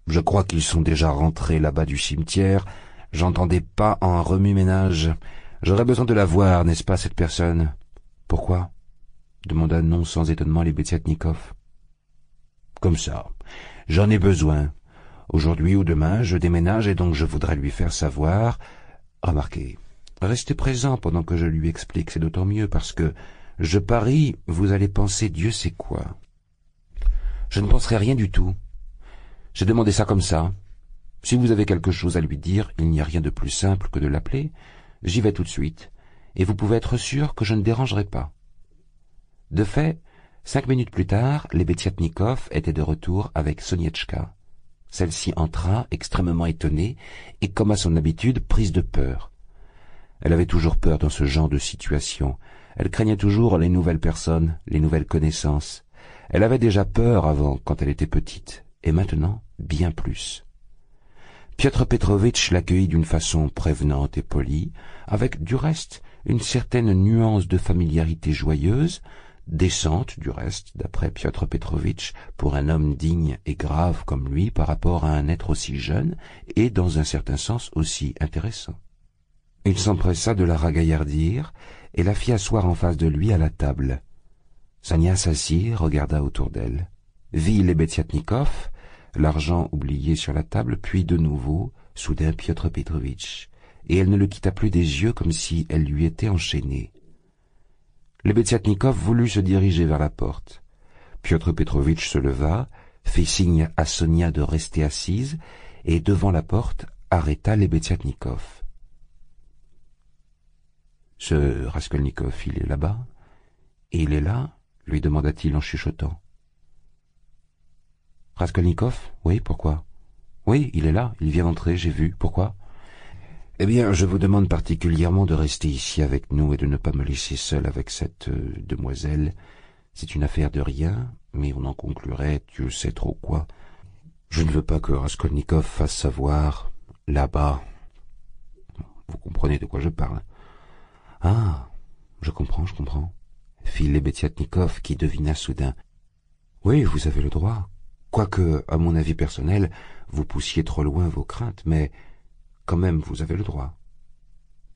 Je crois qu'ils sont déjà rentrés là-bas du cimetière. J'entendais pas en remue-ménage. J'aurais besoin de la voir, n'est-ce pas, cette personne? »« Pourquoi ?» demanda non sans étonnement les Betiatnikov. « Comme ça. J'en ai besoin. Aujourd'hui ou demain, je déménage et donc je voudrais lui faire savoir. Remarquez, restez présent pendant que je lui explique, c'est d'autant mieux parce que, je parie, vous allez penser Dieu sait quoi. Je ne penserai rien du tout. J'ai demandé ça comme ça. Si vous avez quelque chose à lui dire, il n'y a rien de plus simple que de l'appeler. J'y vais tout de suite, et vous pouvez être sûr que je ne dérangerai pas. » De fait, 5 minutes plus tard, les Betiatnikov étaient de retour avec Sonietchka. Celle-ci entra, extrêmement étonnée, et comme à son habitude, prise de peur. Elle avait toujours peur dans ce genre de situation. Elle craignait toujours les nouvelles personnes, les nouvelles connaissances. Elle avait déjà peur avant, quand elle était petite, et maintenant, bien plus. Piotr Petrovitch l'accueillit d'une façon prévenante et polie, avec, du reste, une certaine nuance de familiarité joyeuse, décente, du reste, d'après Piotr Petrovitch, pour un homme digne et grave comme lui par rapport à un être aussi jeune et, dans un certain sens, aussi intéressant. Il s'empressa de la ragaillardir et la fit asseoir en face de lui à la table. Sonia s'assit, regarda autour d'elle, vit les Betiatnikov, l'argent oublié sur la table, puis de nouveau, soudain Piotr Petrovitch, et elle ne le quitta plus des yeux comme si elle lui était enchaînée. Les Betiatnikov voulut se diriger vers la porte. Piotr Petrovitch se leva, fit signe à Sonia de rester assise, et devant la porte, arrêta les Betiatnikov. « Ce Raskolnikov, il est là-bas? Il est là ?» lui demanda-t-il en chuchotant. « Raskolnikov? Oui, pourquoi? »« Oui, il est là, il vient d'entrer, j'ai vu. Pourquoi ?»« Eh bien, je vous demande particulièrement de rester ici avec nous et de ne pas me laisser seul avec cette demoiselle. C'est une affaire de rien, mais on en conclurait Dieu sait trop quoi. Je ne veux pas que Raskolnikov fasse savoir, là-bas. Vous comprenez de quoi je parle. »« Ah, je comprends, fit les Betiatnikov qui devina soudain. « Oui, vous avez le droit, quoique, à mon avis personnel, vous poussiez trop loin vos craintes, mais... quand même, vous avez le droit.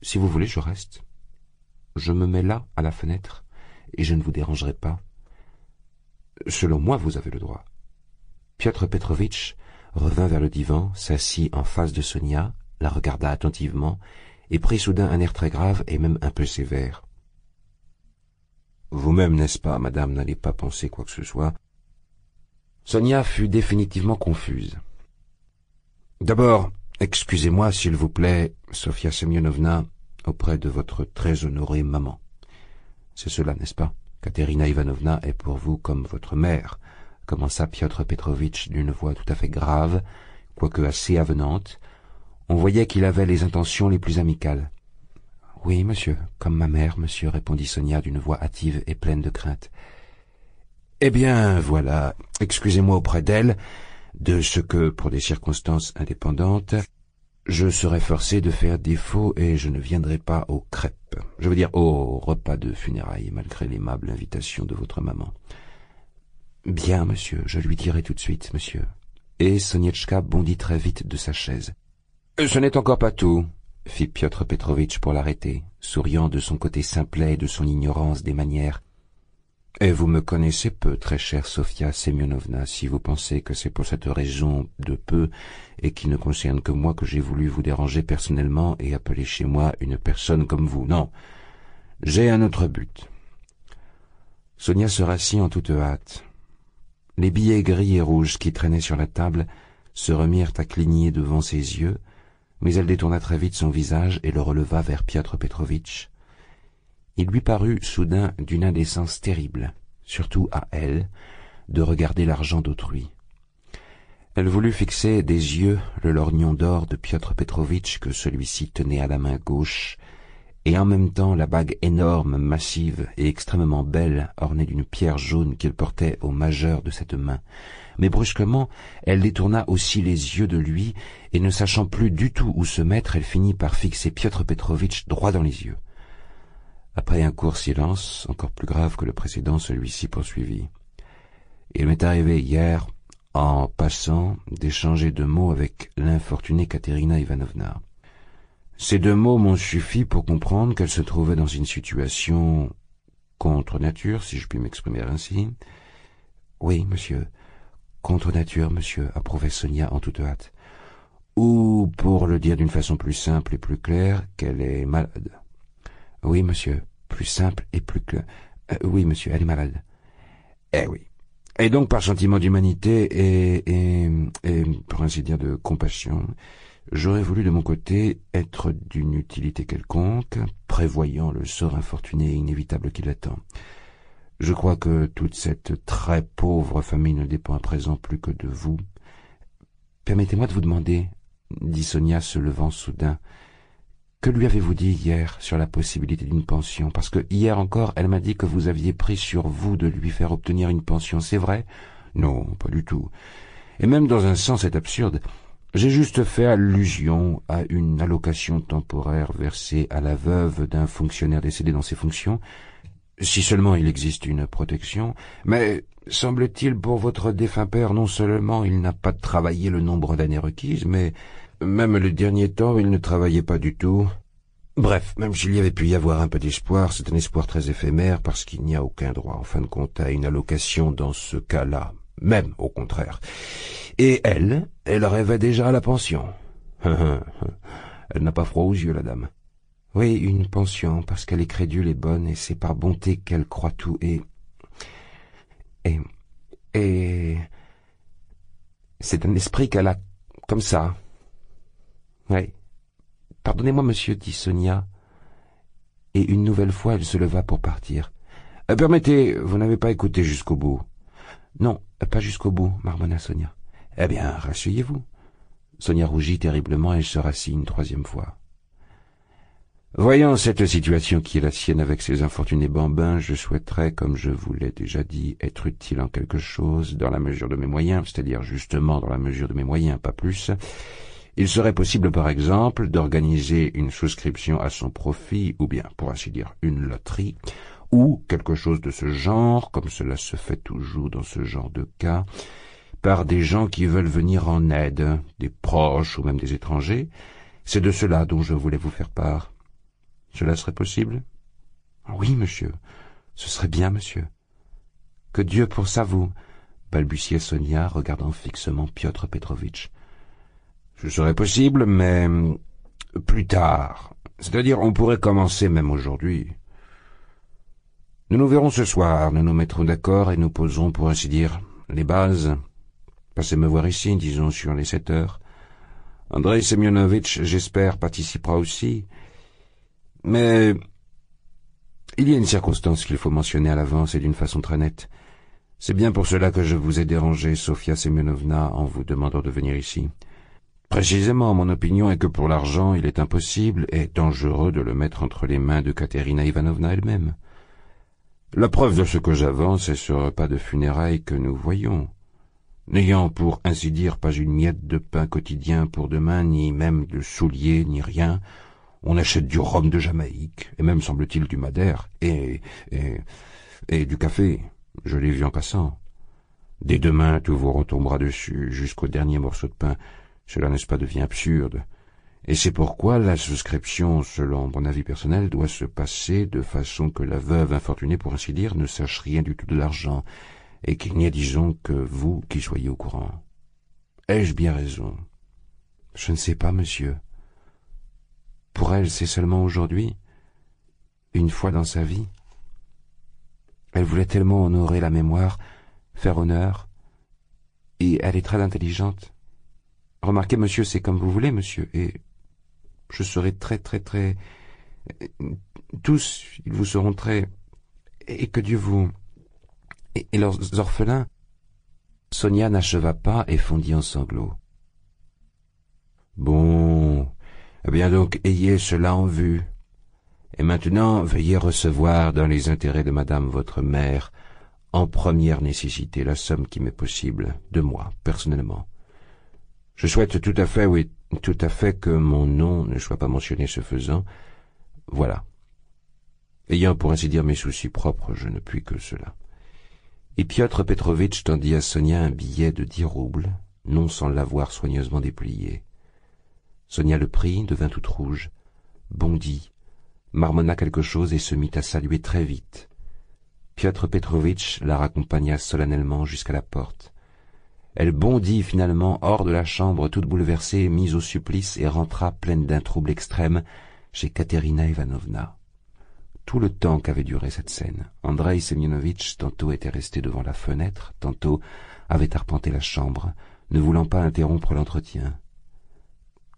Si vous voulez, je reste. Je me mets là, à la fenêtre, et je ne vous dérangerai pas. Selon moi, vous avez le droit. » Piotr Petrovitch revint vers le divan, s'assit en face de Sonia, la regarda attentivement, et prit soudain un air très grave et même un peu sévère. « Vous-même, n'est-ce pas, madame, n'allez pas penser quoi que ce soit. » Sonia fut définitivement confuse. « D'abord, excusez-moi, s'il vous plaît, Sofia Semyonovna, auprès de votre très honorée maman. C'est cela, n'est-ce pas? Katerina Ivanovna est pour vous comme votre mère, » commença Piotr Petrovitch d'une voix tout à fait grave, quoique assez avenante. On voyait qu'il avait les intentions les plus amicales. « Oui, monsieur, comme ma mère, monsieur, » répondit Sonia d'une voix hâtive et pleine de crainte. « Eh bien, voilà, excusez-moi auprès d'elle de ce que, pour des circonstances indépendantes, je serai forcé de faire défaut et je ne viendrai pas aux crêpes. Je veux dire au repas de funérailles, malgré l'aimable invitation de votre maman. »« Bien, monsieur, je lui dirai tout de suite, monsieur. Et Sonietchka bondit très vite de sa chaise. « Ce n'est encore pas tout », fit Piotr Petrovitch pour l'arrêter, souriant de son côté simplet et de son ignorance des manières. « Et vous me connaissez peu, très chère Sofia Semyonovna, si vous pensez que c'est pour cette raison de peu et qui ne concerne que moi que j'ai voulu vous déranger personnellement et appeler chez moi une personne comme vous. Non, j'ai un autre but. » Sonia se rassit en toute hâte. Les billets gris et rouges qui traînaient sur la table se remirent à cligner devant ses yeux, mais elle détourna très vite son visage et le releva vers Piotr Petrovitch. Il lui parut soudain d'une indécence terrible, surtout à elle, de regarder l'argent d'autrui. Elle voulut fixer des yeux le lorgnon d'or de Piotr Petrovitch que celui-ci tenait à la main gauche, et en même temps la bague énorme, massive et extrêmement belle, ornée d'une pierre jaune qu'il portait au majeur de cette main. Mais brusquement, elle détourna aussi les yeux de lui, et ne sachant plus du tout où se mettre, elle finit par fixer Piotr Petrovitch droit dans les yeux. Après un court silence, encore plus grave que le précédent, celui-ci poursuivit. « Il m'est arrivé hier, en passant, d'échanger 2 mots avec l'infortunée Katerina Ivanovna. Ces 2 mots m'ont suffi pour comprendre qu'elle se trouvait dans une situation contre nature, si je puis m'exprimer ainsi. »« Oui, monsieur, contre nature, monsieur, » approuvait Sonia en toute hâte. « Ou, pour le dire d'une façon plus simple et plus claire, qu'elle est malade. »« Oui, monsieur, plus simple et plus clair. Oui, monsieur, elle est malade. »« Eh oui. Et donc, par sentiment d'humanité et, pour ainsi dire, de compassion, j'aurais voulu de mon côté être d'une utilité quelconque, prévoyant le sort infortuné et inévitable qui l'attend. Je crois que toute cette très pauvre famille ne dépend à présent plus que de vous. »« Permettez-moi de vous demander, » dit Sonia se levant soudain, « que lui avez-vous dit hier sur la possibilité d'une pension? Parce que hier encore, elle m'a dit que vous aviez pris sur vous de lui faire obtenir une pension, c'est vrai? »« Non, pas du tout. Et même dans un sens, c'est absurde. J'ai juste fait allusion à une allocation temporaire versée à la veuve d'un fonctionnaire décédé dans ses fonctions, si seulement il existe une protection. Mais, semble-t-il, pour votre défunt père, non seulement il n'a pas travaillé le nombre d'années requises, mais même le dernier temps, il ne travaillait pas du tout. Bref, même s'il y avait pu y avoir un peu d'espoir, c'est un espoir très éphémère, parce qu'il n'y a aucun droit, en fin de compte, à une allocation dans ce cas-là. Même au contraire. Et elle rêvait déjà à la pension. Elle n'a pas froid aux yeux, la dame. Oui, une pension, parce qu'elle est crédule et bonne, et c'est par bonté qu'elle croit tout, et c'est un esprit qu'elle a comme ça. Oui. Pardonnez-moi, monsieur, dit Sonia, et une nouvelle fois elle se leva pour partir. Permettez, vous n'avez pas écouté jusqu'au bout. Non, pas jusqu'au bout, marmonna Sonia. Eh bien, rasseyez-vous. Sonia rougit terriblement et se rassit une 3e fois. Voyant cette situation qui est la sienne avec ces infortunés bambins, je souhaiterais, comme je vous l'ai déjà dit, être utile en quelque chose dans la mesure de mes moyens, c'est-à-dire justement dans la mesure de mes moyens, pas plus. Il serait possible, par exemple, d'organiser une souscription à son profit, ou bien, pour ainsi dire, une loterie, ou quelque chose de ce genre, comme cela se fait toujours dans ce genre de cas, par des gens qui veulent venir en aide, des proches ou même des étrangers. C'est de cela dont je voulais vous faire part. Cela serait possible? Oui, monsieur, ce serait bien, monsieur. Que Dieu pour ça vous, balbutiait Sonia, regardant fixement Piotr Petrovitch. Ce serait possible, mais plus tard. C'est-à-dire, on pourrait commencer même aujourd'hui. Nous nous verrons ce soir, nous nous mettrons d'accord et nous poserons, pour ainsi dire, les bases. Passez me voir ici, disons, sur les 7 heures. Andrei Semyonovitch, j'espère, participera aussi. Mais il y a une circonstance qu'il faut mentionner à l'avance et d'une façon très nette. C'est bien pour cela que je vous ai dérangé, Sofia Semyonovna, en vous demandant de venir ici. Précisément, mon opinion est que pour l'argent, il est impossible et dangereux de le mettre entre les mains de Katerina Ivanovna elle-même. La preuve de ce que j'avance est ce repas de funérailles que nous voyons. N'ayant pour ainsi dire pas une miette de pain quotidien pour demain, ni même de souliers, ni rien, on achète du rhum de Jamaïque, et même semble-t-il du madère, et du café, je l'ai vu en passant. Dès demain, tout vous retombera dessus, jusqu'au dernier morceau de pain. Cela, n'est-ce pas, devient absurde. Et c'est pourquoi la souscription, selon mon avis personnel, doit se passer de façon que la veuve infortunée, pour ainsi dire, ne sache rien du tout de l'argent, et qu'il n'y ait, disons, que vous qui soyez au courant. Ai-je bien raison? Je ne sais pas, monsieur. Pour elle, c'est seulement aujourd'hui, une fois dans sa vie. Elle voulait tellement honorer la mémoire, faire honneur, et elle est très intelligente. Remarquez, monsieur, c'est comme vous voulez, monsieur, et je serai très... Tous, ils vous seront très... Et que Dieu vous... Et leurs orphelins... Sonia n'acheva pas et fondit en sanglots. Bon, eh bien donc, ayez cela en vue. Et maintenant, veuillez recevoir dans les intérêts de madame votre mère, en première nécessité, la somme qui m'est possible, de moi, personnellement. Je souhaite tout à fait, oui, tout à fait que mon nom ne soit pas mentionné ce faisant. Voilà. Ayant pour ainsi dire mes soucis propres, je ne puis que cela. Et Piotr Petrovitch tendit à Sonia un billet de 10 roubles, non sans l'avoir soigneusement déplié. Sonia le prit, devint toute rouge, bondit, marmonna quelque chose et se mit à saluer très vite. Piotr Petrovitch la raccompagna solennellement jusqu'à la porte. Elle bondit finalement hors de la chambre toute bouleversée, mise au supplice, et rentra pleine d'un trouble extrême chez Katerina Ivanovna. Tout le temps qu'avait duré cette scène, Andreï Semyonovitch tantôt était resté devant la fenêtre, tantôt avait arpenté la chambre, ne voulant pas interrompre l'entretien.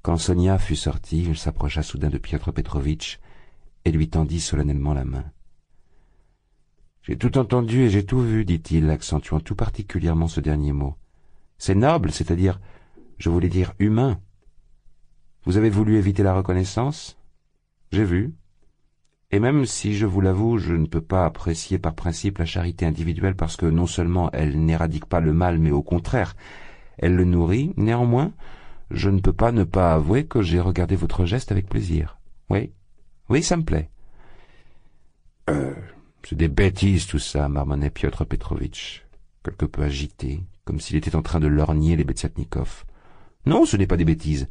Quand Sonia fut sortie, il s'approcha soudain de Piotr Petrovitch et lui tendit solennellement la main. « J'ai tout entendu et j'ai tout vu, dit-il, accentuant tout particulièrement ce dernier mot. C'est noble, c'est-à-dire, je voulais dire humain. Vous avez voulu éviter la reconnaissance? J'ai vu. Et même si, je vous l'avoue, je ne peux pas apprécier par principe la charité individuelle parce que non seulement elle n'éradique pas le mal, mais au contraire, elle le nourrit, néanmoins, je ne peux pas ne pas avouer que j'ai regardé votre geste avec plaisir. Oui, oui, ça me plaît. C'est des bêtises tout ça, marmonnait Piotr Petrovitch, quelque peu agité, comme s'il était en train de lorgner les Betiatnikov. Non, ce n'est pas des bêtises.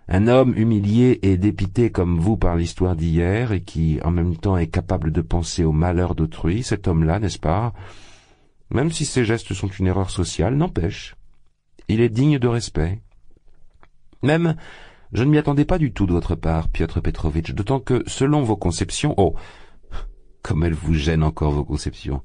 Un homme humilié et dépité comme vous par l'histoire d'hier, et qui, en même temps, est capable de penser au malheur d'autrui, cet homme-là, n'est-ce pas, même si ses gestes sont une erreur sociale, n'empêche. Il est digne de respect. Même, je ne m'y attendais pas du tout de votre part, Piotr Petrovitch, d'autant que, selon vos conceptions... Oh, comme elles vous gênent encore, vos conceptions.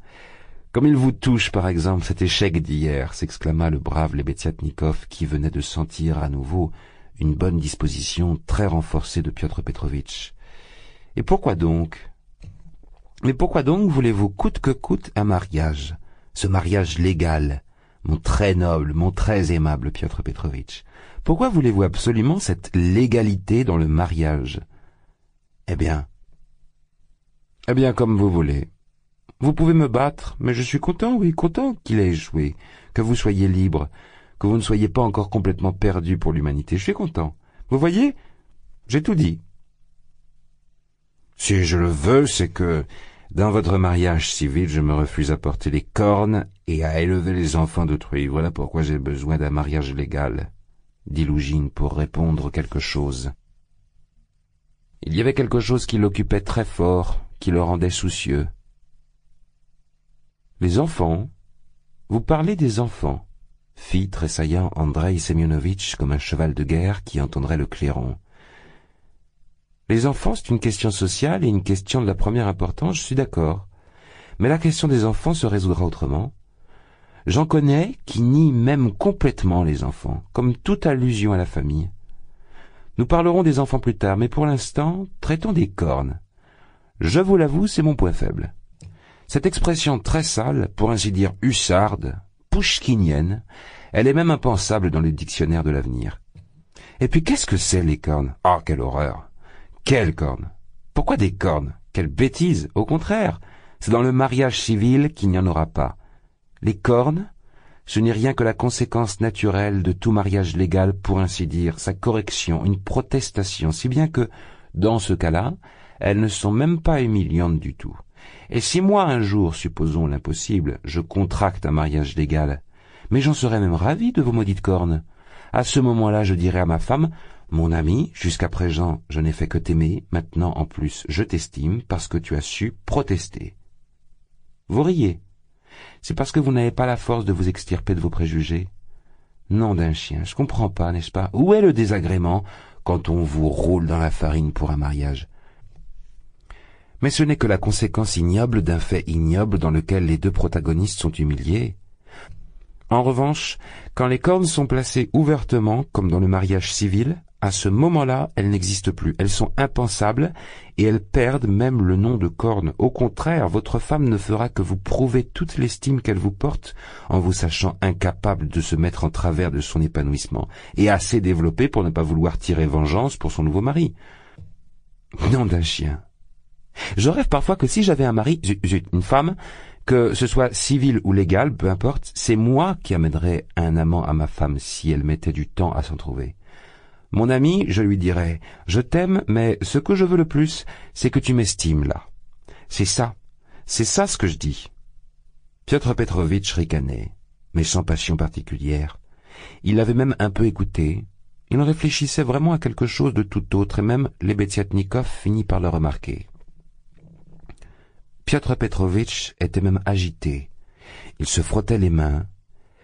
Comme il vous touche, par exemple, cet échec d'hier, s'exclama le brave Lebediatnikov, qui venait de sentir à nouveau une bonne disposition très renforcée de Piotr Petrovitch. Et pourquoi donc? Mais pourquoi donc voulez-vous coûte que coûte un mariage? Ce mariage légal, mon très noble, mon très aimable Piotr Petrovitch. Pourquoi voulez-vous absolument cette légalité dans le mariage? Eh bien, comme vous voulez. Vous pouvez me battre, mais je suis content, oui, content qu'il ait échoué, que vous soyez libre, que vous ne soyez pas encore complètement perdu pour l'humanité. Je suis content. Vous voyez, j'ai tout dit. Si je le veux, c'est que, dans votre mariage civil, je me refuse à porter les cornes et à élever les enfants d'autrui. Voilà pourquoi j'ai besoin d'un mariage légal, dit Lougine pour répondre quelque chose. Il y avait quelque chose qui l'occupait très fort, qui le rendait soucieux. Les enfants? Vous parlez des enfants, fit tressaillant Andreï Semyonovitch comme un cheval de guerre qui entendrait le clairon. Les enfants, c'est une question sociale et une question de la première importance, je suis d'accord. Mais la question des enfants se résoudra autrement. J'en connais qui nient même complètement les enfants, comme toute allusion à la famille. Nous parlerons des enfants plus tard, mais pour l'instant, traitons des cornes. Je vous l'avoue, c'est mon point faible. Cette expression très sale, pour ainsi dire hussarde, pouchkinienne, elle est même impensable dans les dictionnaires de l'avenir. Et puis qu'est-ce que c'est les cornes? Ah, quelle horreur! Quelles cornes? Pourquoi des cornes? Quelle bêtise! Au contraire, c'est dans le mariage civil qu'il n'y en aura pas. Les cornes, ce n'est rien que la conséquence naturelle de tout mariage légal, pour ainsi dire, sa correction, une protestation, si bien que, dans ce cas-là, elles ne sont même pas humiliantes du tout. Et si moi, un jour, supposons l'impossible, je contracte un mariage légal, Mais j'en serais même ravi de vos maudites cornes. À ce moment-là, je dirais à ma femme, mon ami, jusqu'à présent, je n'ai fait que t'aimer, maintenant en plus, je t'estime parce que tu as su protester. Vous riez. C'est parce que vous n'avez pas la force de vous extirper de vos préjugés. Nom d'un chien, je comprends pas, n'est-ce pas? Où est le désagrément quand on vous roule dans la farine pour un mariage? Mais ce n'est que la conséquence ignoble d'un fait ignoble dans lequel les deux protagonistes sont humiliés. En revanche, quand les cornes sont placées ouvertement, comme dans le mariage civil, à ce moment-là, elles n'existent plus, elles sont impensables et elles perdent même le nom de cornes. Au contraire, votre femme ne fera que vous prouver toute l'estime qu'elle vous porte en vous sachant incapable de se mettre en travers de son épanouissement et assez développée pour ne pas vouloir tirer vengeance pour son nouveau mari. Nom d'un chien. Je rêve parfois que si j'avais un mari, une femme, que ce soit civil ou légal, peu importe, c'est moi qui amènerais un amant à ma femme si elle mettait du temps à s'en trouver. Mon ami, je lui dirais, je t'aime, mais ce que je veux le plus, c'est que tu m'estimes là. C'est ça ce que je dis. Piotr Petrovitch ricanait, mais sans passion particulière. Il l'avait même un peu écouté. Il réfléchissait vraiment à quelque chose de tout autre, et même Lebeziatnikov finit par le remarquer. Piotr Petrovitch était même agité. Il se frottait les mains,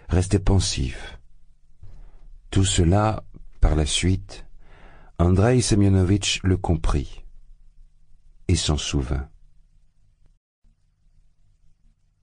restait pensif. Tout cela, par la suite, Andreï Semyonovitch le comprit et s'en souvint.